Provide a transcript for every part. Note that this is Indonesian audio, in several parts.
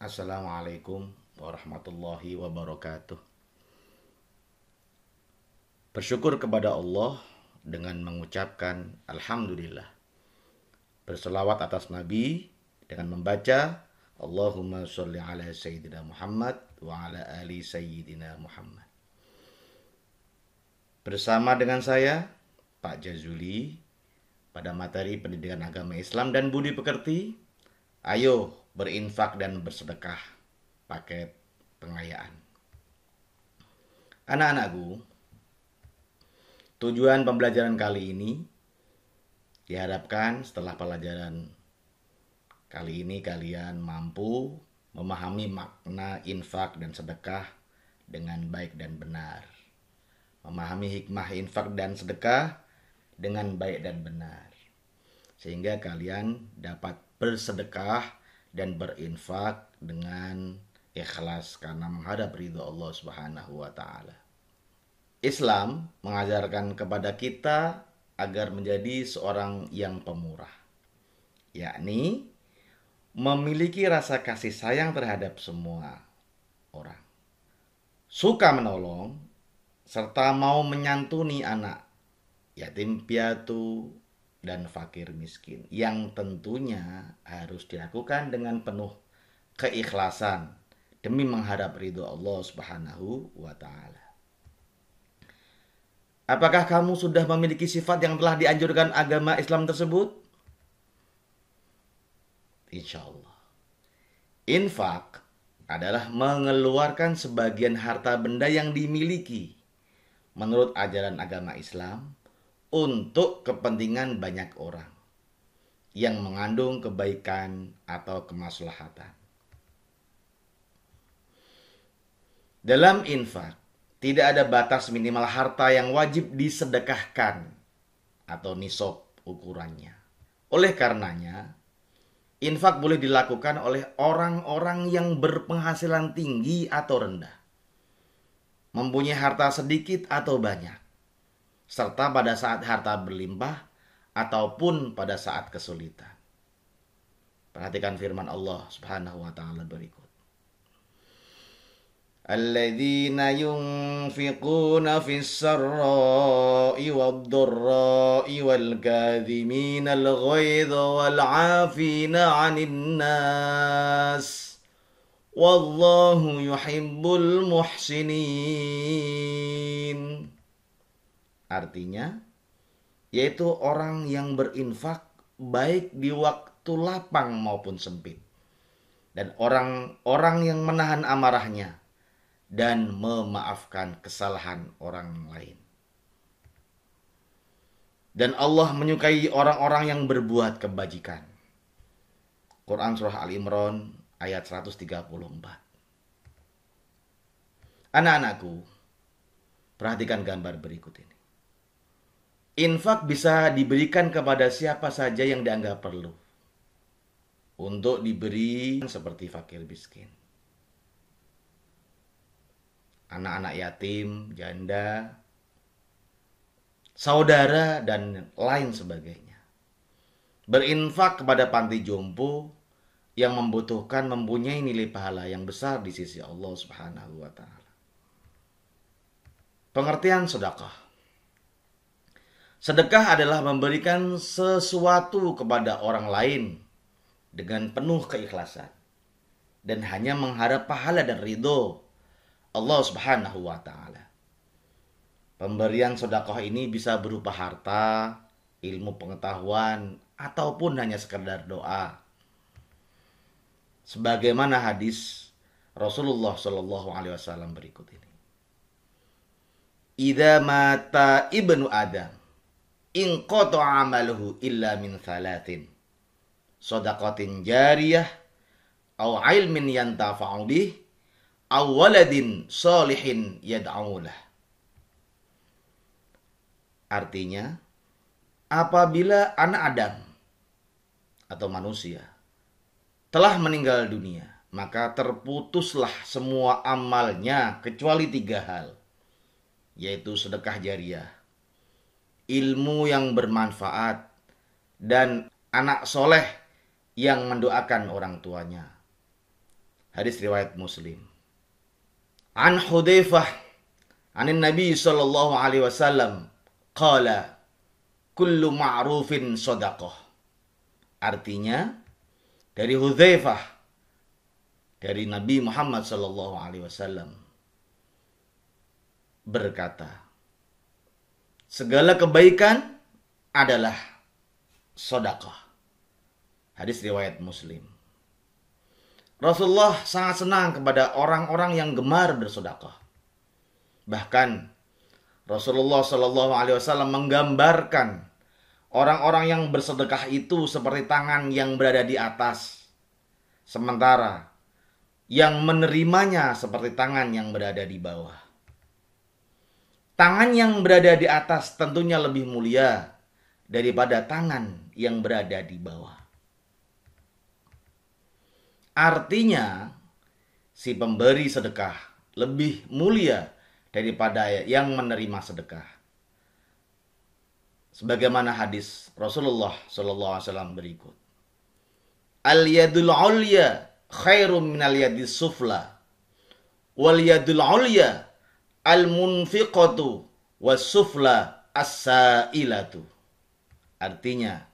Assalamualaikum warahmatullahi wabarakatuh. Bersyukur kepada Allah dengan mengucapkan Alhamdulillah. Berselawat atas Nabi dengan membaca Allahumma sholli ala Sayyidina Muhammad wa ala ali Sayyidina Muhammad. Bersama dengan saya, Pak Jazuli, pada materi pendidikan agama Islam dan budi pekerti, ayo berinfak dan bersedekah, paket pengayaan. Anak-anakku, tujuan pembelajaran kali ini diharapkan setelah pelajaran kali ini kalian mampu memahami makna infak dan sedekah dengan baik dan benar. Memahami hikmah infak dan sedekah dengan baik dan benar. Sehingga kalian dapat bersedekah dan berinfak dengan ikhlas karena menghadap ridho Allah Subhanahu wa taala. Islam mengajarkan kepada kita agar menjadi seorang yang pemurah, yakni memiliki rasa kasih sayang terhadap semua orang, suka menolong, serta mau menyantuni anak yatim piatu dan fakir miskin, yang tentunya harus dilakukan dengan penuh keikhlasan demi menghadap ridho Allah Subhanahu wa taala. Apakah kamu sudah memiliki sifat yang telah dianjurkan agama Islam tersebut? Insya Allah. Infak adalah mengeluarkan sebagian harta benda yang dimiliki menurut ajaran agama Islam untuk kepentingan banyak orang yang mengandung kebaikan atau kemaslahatan. Dalam infak, tidak ada batas minimal harta yang wajib disedekahkan atau nisab ukurannya. Oleh karenanya, infak boleh dilakukan oleh orang-orang yang berpenghasilan tinggi atau rendah, mempunyai harta sedikit atau banyak, serta pada saat harta berlimpah ataupun pada saat kesulitan. Perhatikan firman Allah Subhanahu wa taala berikut. Alladzina yunfiquna fis sarra'i wad-dharra'i wal kadhimina al-ghaidha wal 'afina 'anil nas wallahu yuhibbul muhsinin. Artinya, yaitu orang yang berinfak baik di waktu lapang maupun sempit, dan orang-orang yang menahan amarahnya dan memaafkan kesalahan orang lain. Dan Allah menyukai orang-orang yang berbuat kebajikan. Quran Surah Al-Imran ayat 134. Anak-anakku, perhatikan gambar berikut ini. Infak bisa diberikan kepada siapa saja yang dianggap perlu untuk diberi, seperti fakir miskin, anak-anak yatim, janda, saudara, dan lain sebagainya. Berinfak kepada panti jompo yang membutuhkan mempunyai nilai pahala yang besar di sisi Allah Subhanahu wa taala. Pengertian sedekah. Sedekah adalah memberikan sesuatu kepada orang lain dengan penuh keikhlasan dan hanya mengharap pahala dan ridho Allah Subhanahu wa taala. Pemberian sedekah ini bisa berupa harta, ilmu pengetahuan, ataupun hanya sekedar doa. Sebagaimana hadis Rasulullah Shallallahu alaihi wasallam berikut ini. Idza mata ibnu Adam in qata'a amaluhu illa min thalathin. Shadaqatin jariyah aw ilmin yantafa'u bih aw waladin sholihin yad'aulah. Artinya, apabila anak Adam atau manusia telah meninggal dunia, maka terputuslah semua amalnya kecuali 3 hal, yaitu sedekah jariyah, ilmu yang bermanfaat, dan anak soleh yang mendoakan orang tuanya. Hadis riwayat Muslim. An Hudzaifah anin Nabi sallallahu alaihi wasallam qala kullu ma'rufin shadaqah. Artinya dari Hudzaifah dari Nabi Muhammad sallallahu alaihi wasallam berkata, segala kebaikan adalah sedekah. Hadis riwayat Muslim. Rasulullah sangat senang kepada orang-orang yang gemar bersedekah. Bahkan Rasulullah Shallallahu Alaihi Wasallam menggambarkan orang-orang yang bersedekah itu seperti tangan yang berada di atas, sementara yang menerimanya seperti tangan yang berada di bawah. Tangan yang berada di atas tentunya lebih mulia daripada tangan yang berada di bawah. Artinya, si pemberi sedekah lebih mulia daripada yang menerima sedekah. Sebagaimana hadis Rasulullah SAW berikut. Al-yadul ulya khairum minal yadis sufla. Wal yadul ulya al-munfiqatu was sufla as-sailatu. Artinya,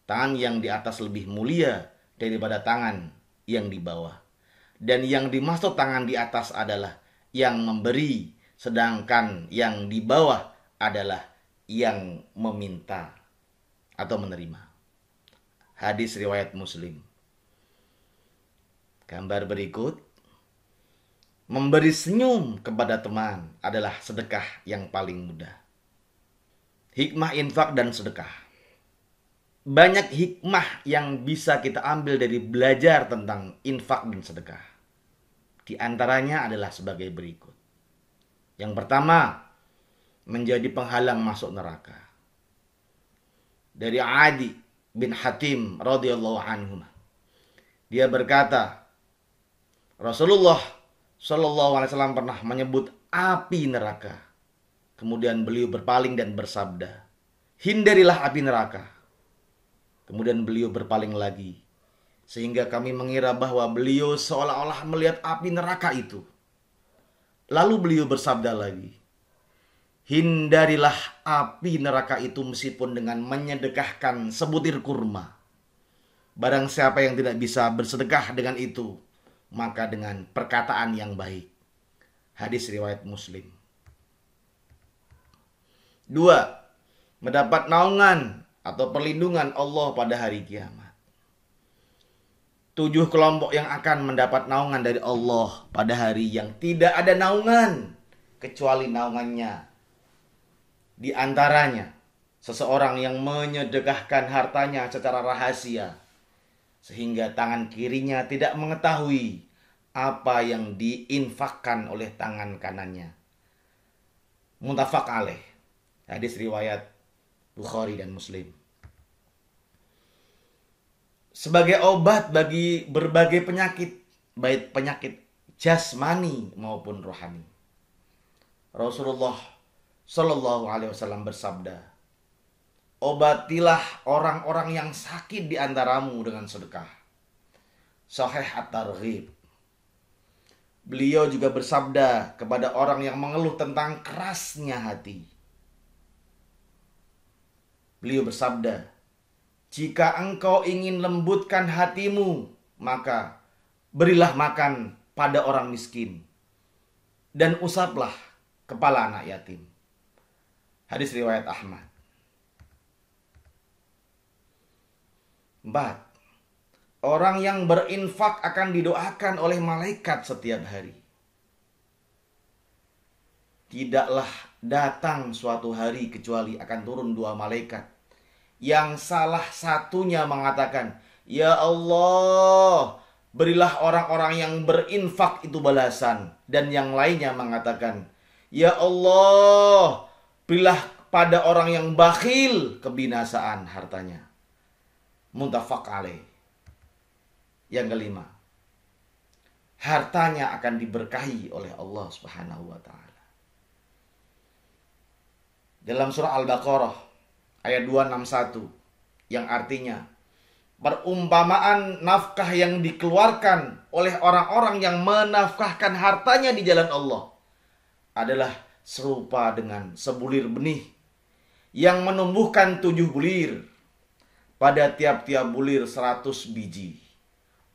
tangan yang di atas lebih mulia daripada tangan yang di bawah. Dan yang dimaksud tangan di atas adalah yang memberi, sedangkan yang di bawah adalah yang meminta atau menerima. Hadis riwayat Muslim. Gambar berikut. Memberi senyum kepada teman adalah sedekah yang paling mudah. Hikmah infak dan sedekah. Banyak hikmah yang bisa kita ambil dari belajar tentang infak dan sedekah. Di antaranya adalah sebagai berikut. Yang pertama, menjadi penghalang masuk neraka. Dari Adi bin Hatim radhiyallahu anhu. Dia berkata, Rasulullah Shallallahu Alaihi Wasallam pernah menyebut api neraka. Kemudian beliau berpaling dan bersabda, hindarilah api neraka. Kemudian beliau berpaling lagi. Sehingga kami mengira bahwa beliau seolah-olah melihat api neraka itu. Lalu beliau bersabda lagi, hindarilah api neraka itu meskipun dengan menyedekahkan sebutir kurma. Barang siapa yang tidak bisa bersedekah dengan itu, maka dengan perkataan yang baik. Hadis riwayat Muslim. 2. Mendapat naungan atau perlindungan Allah pada hari kiamat. 7 kelompok yang akan mendapat naungan dari Allah pada hari yang tidak ada naungan kecuali naungannya. Di antaranya, seseorang yang menyedekahkan hartanya secara rahasia, sehingga tangan kirinya tidak mengetahui apa yang diinfakkan oleh tangan kanannya. Muttafaq alaih. Hadis riwayat Bukhari dan Muslim. Sebagai obat bagi berbagai penyakit, baik penyakit jasmani maupun rohani. Rasulullah Shallallahu Alaihi Wasallam bersabda, obatilah orang-orang yang sakit di antaramu dengan sedekah. Sahih At-Targhib. Beliau juga bersabda kepada orang yang mengeluh tentang kerasnya hati. Beliau bersabda, jika engkau ingin lembutkan hatimu, maka berilah makan pada orang miskin dan usaplah kepala anak yatim. Hadis riwayat Ahmad. 4. Orang yang berinfak akan didoakan oleh malaikat setiap hari. Tidaklah datang suatu hari kecuali akan turun 2 malaikat. Yang salah satunya mengatakan, ya Allah, berilah orang-orang yang berinfak itu balasan. Dan yang lainnya mengatakan, ya Allah, berilah pada orang yang bakhil kebinasaan hartanya. Muttafaq alaih. Yang kelima, hartanya akan diberkahi oleh Allah Subhanahu wa taala. Dalam surah Al-Baqarah ayat 261 yang artinya Perumpamaan nafkah yang dikeluarkan oleh orang-orang yang menafkahkan hartanya di jalan Allah adalah serupa dengan sebulir benih yang menumbuhkan 7 bulir. Pada tiap-tiap bulir 100 biji.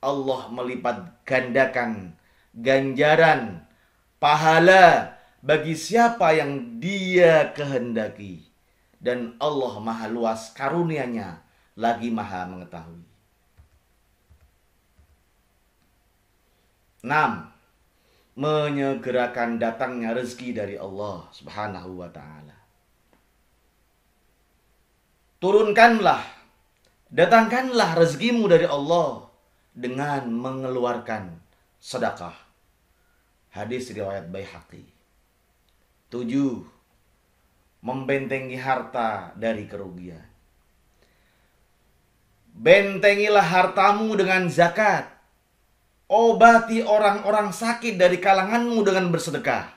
Allah melipat gandakan ganjaran pahala bagi siapa yang Dia kehendaki. Dan Allah maha luas karunia-Nya, lagi maha mengetahui. 6. Menyegerakan datangnya rezeki dari Allah Subhanahu wa ta'ala. Turunkanlah, datangkanlah rezekimu dari Allah dengan mengeluarkan sedekah. Hadis riwayat Baihaqi. 7. Membentengi harta dari kerugian. Bentengilah hartamu dengan zakat. Obati orang-orang sakit dari kalanganmu dengan bersedekah.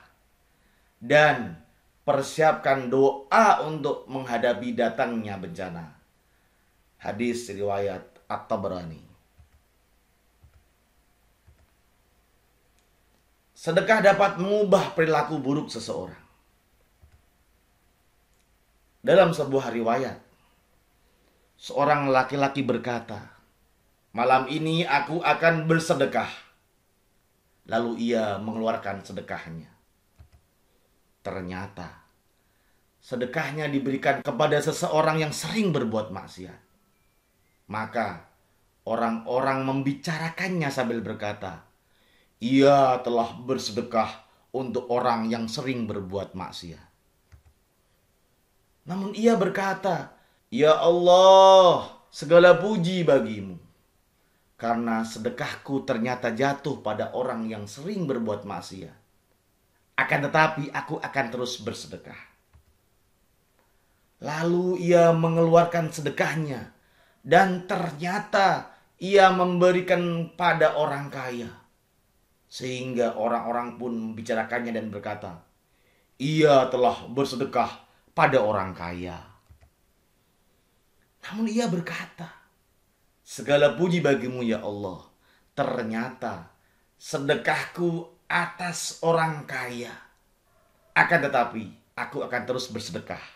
Dan persiapkan doa untuk menghadapi datangnya bencana. Hadis riwayat At-Tabrani. Sedekah dapat mengubah perilaku buruk seseorang. Dalam sebuah riwayat, seorang laki-laki berkata, "Malam ini aku akan bersedekah." Lalu ia mengeluarkan sedekahnya. Ternyata sedekahnya diberikan kepada seseorang yang sering berbuat maksiat. Maka orang-orang membicarakannya sambil berkata, "Ia telah bersedekah untuk orang yang sering berbuat maksiat." Namun ia berkata, "Ya Allah, segala puji bagimu. Karena sedekahku ternyata jatuh pada orang yang sering berbuat maksiat. Akan tetapi aku akan terus bersedekah." Lalu ia mengeluarkan sedekahnya. Dan ternyata ia memberikan pada orang kaya. Sehingga orang-orang pun membicarakannya dan berkata, "Ia telah bersedekah pada orang kaya." Namun ia berkata, "Segala puji bagimu ya Allah. Ternyata sedekahku atas orang kaya. Akan tetapi aku akan terus bersedekah."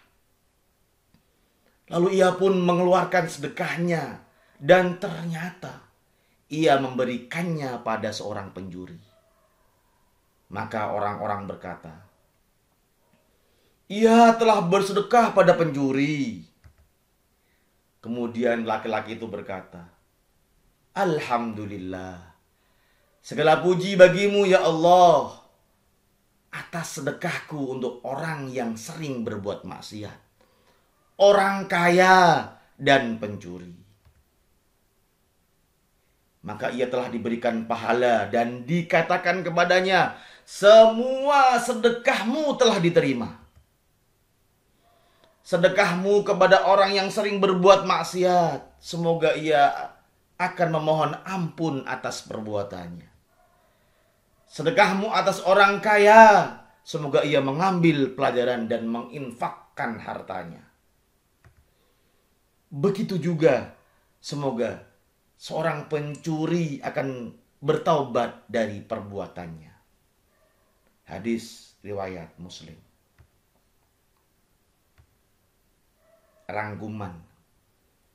Lalu ia pun mengeluarkan sedekahnya. Dan ternyata ia memberikannya pada seorang pencuri. Maka orang-orang berkata, "Ia telah bersedekah pada pencuri." Kemudian laki-laki itu berkata, "Alhamdulillah, segala puji bagimu ya Allah atas sedekahku untuk orang yang sering berbuat maksiat, orang kaya dan pencuri." Maka ia telah diberikan pahala dan dikatakan kepadanya, "Semua sedekahmu telah diterima. Sedekahmu kepada orang yang sering berbuat maksiat, semoga ia akan memohon ampun atas perbuatannya. Sedekahmu atas orang kaya, semoga ia mengambil pelajaran dan menginfakkan hartanya. Begitu juga, semoga seorang pencuri akan bertaubat dari perbuatannya." Hadis riwayat Muslim. Rangkuman.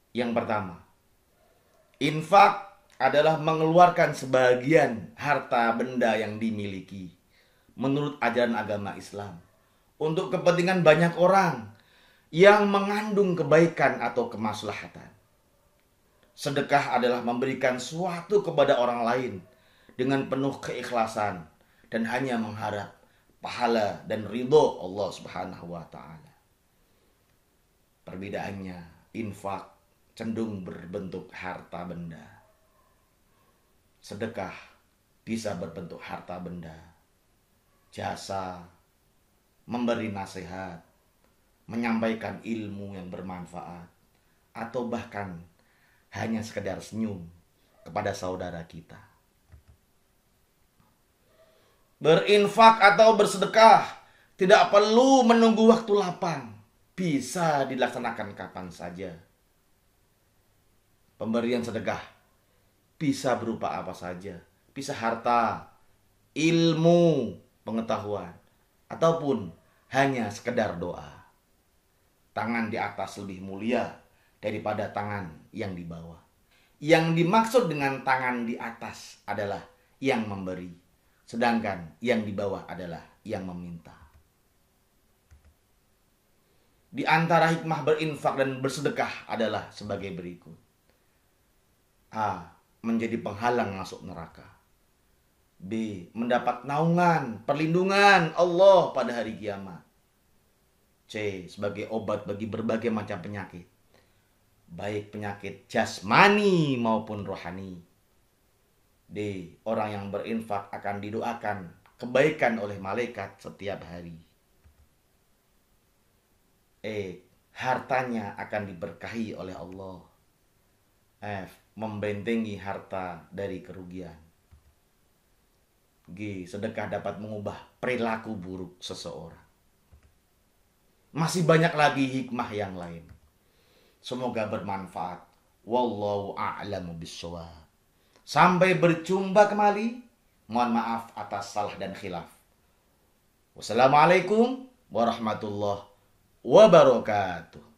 Yang pertama, infak adalah mengeluarkan sebagian harta benda yang dimiliki menurut ajaran agama Islam untuk kepentingan banyak orang yang mengandung kebaikan atau kemaslahatan. Sedekah adalah memberikan suatu kepada orang lain dengan penuh keikhlasan dan hanya mengharap pahala dan ridho Allah Subhanahu wa ta'ala. Perbedaannya, infak cenderung berbentuk harta benda. Sedekah bisa berbentuk harta benda, jasa, memberi nasihat, menyampaikan ilmu yang bermanfaat, atau bahkan hanya sekedar senyum kepada saudara kita. Berinfak atau bersedekah tidak perlu menunggu waktu lapang. Bisa dilaksanakan kapan saja. Pemberian sedekah bisa berupa apa saja. Bisa harta, ilmu, pengetahuan, ataupun hanya sekedar doa. Tangan di atas lebih mulia daripada tangan yang di bawah. Yang dimaksud dengan tangan di atas adalah yang memberi, sedangkan yang di bawah adalah yang meminta. Di antara hikmah berinfak dan bersedekah adalah sebagai berikut. A. Menjadi penghalang masuk neraka. B. Mendapat naungan, perlindungan Allah pada hari kiamat. C. Sebagai obat bagi berbagai macam penyakit, baik penyakit jasmani maupun rohani. D. Orang yang berinfak akan didoakan kebaikan oleh malaikat setiap hari. E. Hartanya akan diberkahi oleh Allah. F. Membentengi harta dari kerugian. G. Sedekah dapat mengubah perilaku buruk seseorang. Masih banyak lagi hikmah yang lain. Semoga bermanfaat. Wallahu a'lamu bissawab. Sampai berjumpa kembali. Mohon maaf atas salah dan khilaf. Wassalamualaikum warahmatullahi wabarakatuh.